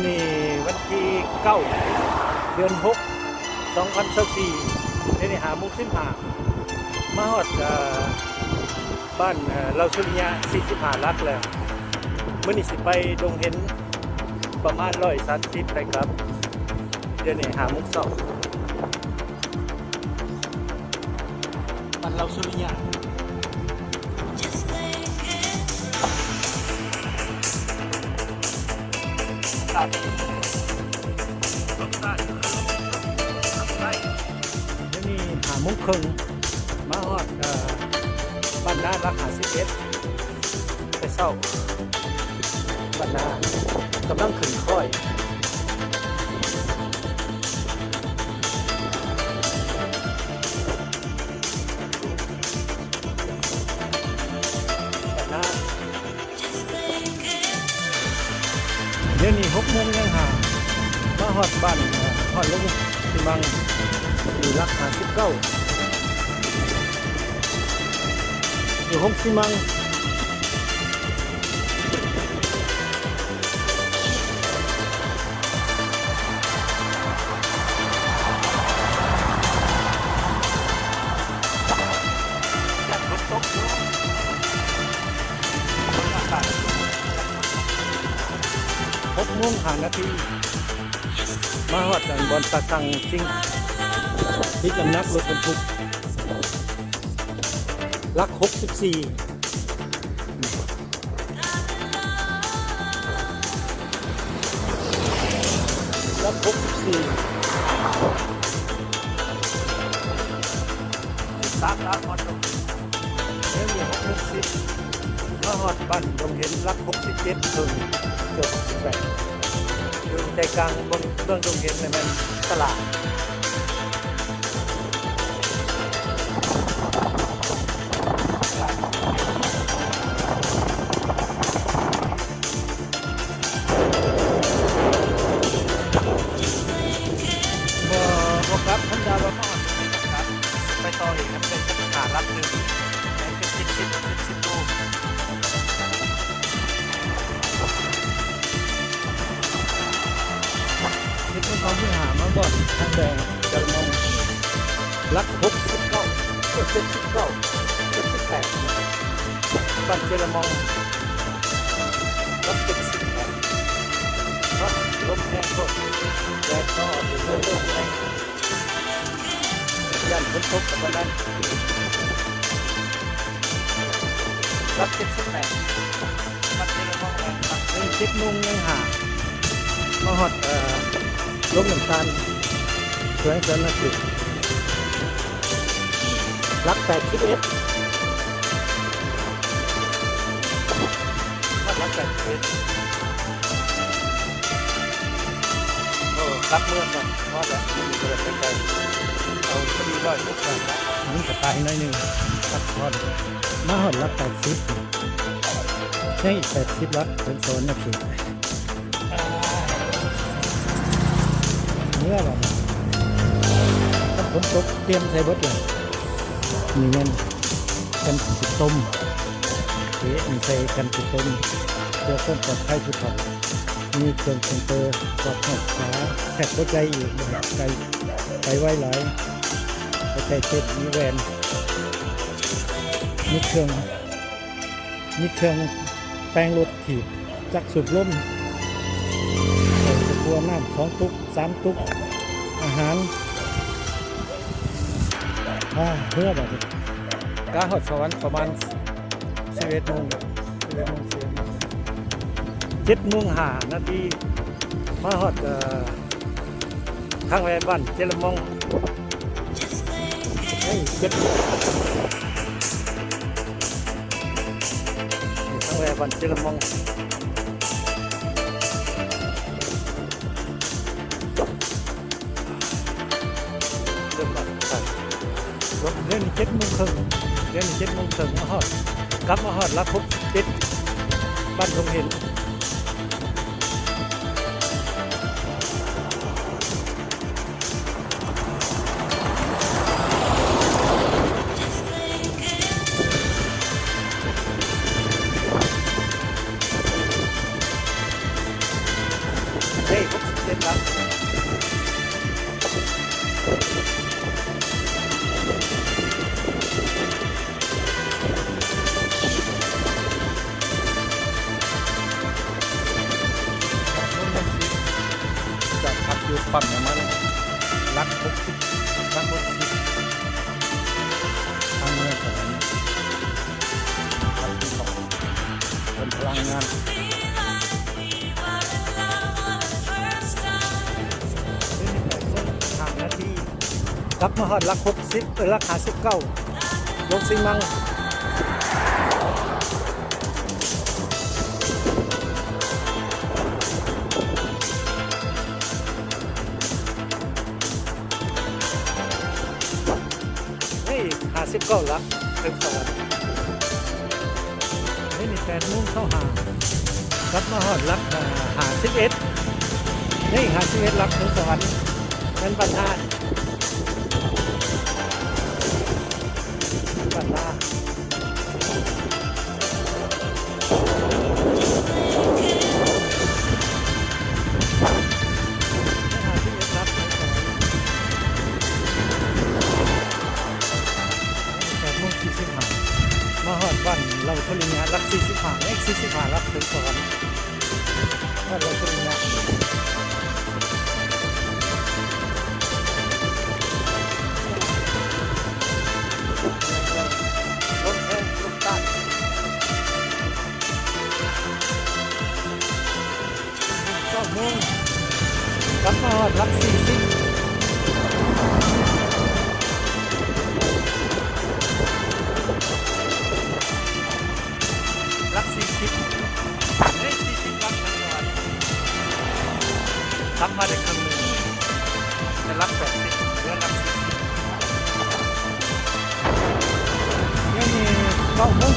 นี่วันที่9เดือน6 2024นี่หามุกขึ้นหามาฮอดบ้านเราสุริยะ45ลักแล้วมื้อนี้สิไปดงเห็นประมาณ130ไปครับเดี๋ยวนี้หามุกเศร้าบ้านเราสุริยะครับรถใต้นี่หามุกครึ่งมาฮอดบ้านนารัก51ไปเศร้าบ้านนากำลังขึ้นค่อยบ้านนาเดี๋ยวนี้6 โมงยังหามาฮอดบ้านฮอดลงสิมังอยู่รัก59อยู่ห้องสิมัง6 โมง5 นาทีมาฮอดกันบอนตะสังจริงที่จำนักรถบรรทุกลัก64ลัก64ซักลักฮอดเดี๋ยวมี60มาฮอดบ้านดงเห็นลัก67ถึงเกือบ68อยู่ใจกลางบนเรื่องดงเห็นในมันตลาดครับท่านดาวมาครับไปต่ออีกครับเป็นขาลักหนึ่งเป็น10 โลที่ต้องเขาที่หามาบ่อนทางแดงจะมองลัก69 79 78บ้านเจรมองลัก78ครับลมแห้งก็แดดก็เป็นเรื่องแรงยันฝนตกกับวันนั้นรับ78รับเจรมองแรงครับเป็น7 โมงยังหามาฮอดลงน้ำตาลแขวงสนสิรับ81รับ81โอ้รับเมื่อก่อนพอแล้วเปิดไปเอาพอดีร้อยทุกคนนะนี่จะตายน้อยหนึ่งรับพอดมาฮอดรับ80ให้80รับเป็นโซนนะคือเมื่อแบบถ้าฝนตกเตรียมใส่บดเลยนี่มันกันติดต้มมีใส่กันติดต้มเพื่อความปลอดภัยทุกท่านมีเครื่องคอมเตอร์ปลอดภัยขาแท็กหัวใจอีกไกลไปไว้หลายหัวใจเจ็บมีแวนมีเครื่องแปลงรถถีบจักรสูบลมตัวน้ำ2 ตุก3 ตุกอาหารเพื่อแบบกาหอดสวรรค์ประมาณ11 โมง7 โมง5 นาทีมาหอดข้างแวบ้านเจรมอง7 โมงข้างแวบ้านเจรมองเล่น7 โมงครึ่งมาฮอดกลับมาฮอดรับ67บ้านดงเห็น เฮ้ย67 ลักจะพักอยู่ปั๊มน้ำมันลัก60 ลัก60ทางเมืองสวรรค์พักที่สองเป็นพลังงาน5 นาทีกลับมาฮอดลัก60ลัก59ลงซิมังนี่59 ลักถึงสวรรค์นี่8 โมงเข้าหากลับมาฮอดลัก51นี่51 ลักถึงสวรรค์เป็นปัญหามาหอดวันเราปริญญาลัก45เลข45ลักถึงสวรรค์วันเราปริญญารถแห่รถตัด9 โมงกลับมาหอดลัก40ลัก40เลข40ลักทั้งวันทำมาได้ครึ่งหนึ่งจะลัก80เหลือลัก40ยังมี9 โมง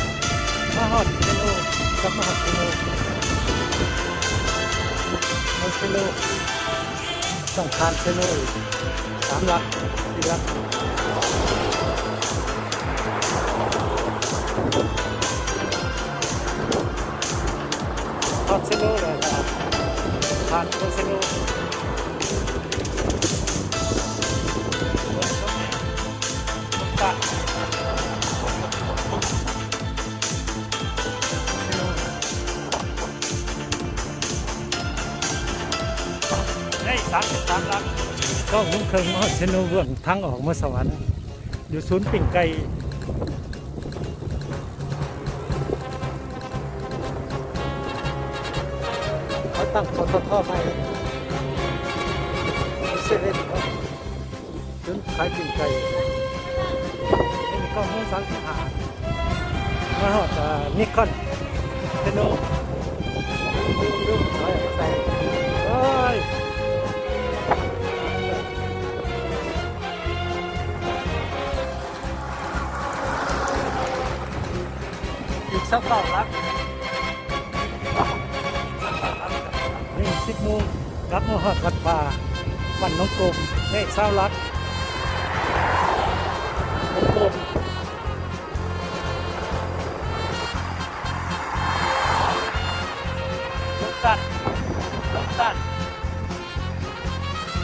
15มาฮอดเซโลกลับมาฮอดเซโลต้องผ่านเซโล3 ลัก4 ลักฮอตเซโลเลยครับผ่านโคเซโลตัดได้33 ลักก็หุ้มเครื่องมอดเซโนเบื้องทางออกมาสวรรค์อยู่ศูนย์ปิ่งไก่เขาตั้งปตทใหม่เซเว่นศูนย์ขายปิ่งไก่นี่มี9 โมง 35มาหอดนิคอนเซโนดูใส่โอ้ยอีกสัก2 ลักนี่10 โมงกลับมาฮอดวัดป่าบ้านน้องกลมนี่20 ลักกลมลูกตัด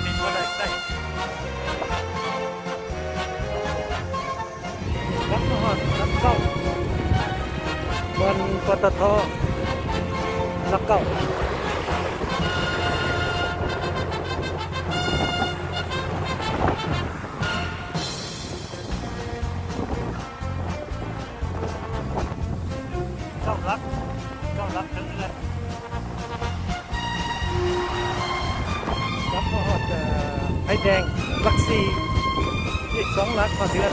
มีตัวไหนได้กลับมาฮอดลัก9วันปตทลัก9ลักถึงเลยรับมาหอดไผ่แดงลัก4อีก2 ลักต่อเดือน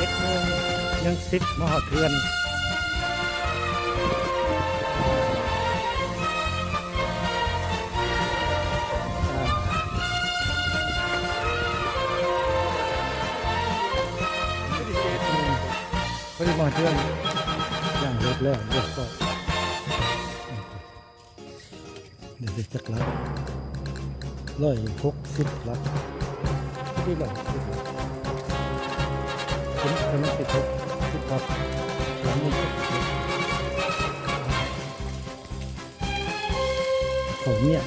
11 โมงยัง10มาหอดเดือนพอดีมาเทือนอย่างรถแล้วก็เดี๋ยวจะลัก160 ลักที่110 ลักผมจะไม่ติด ครับหลังนี้เขาเนี่ย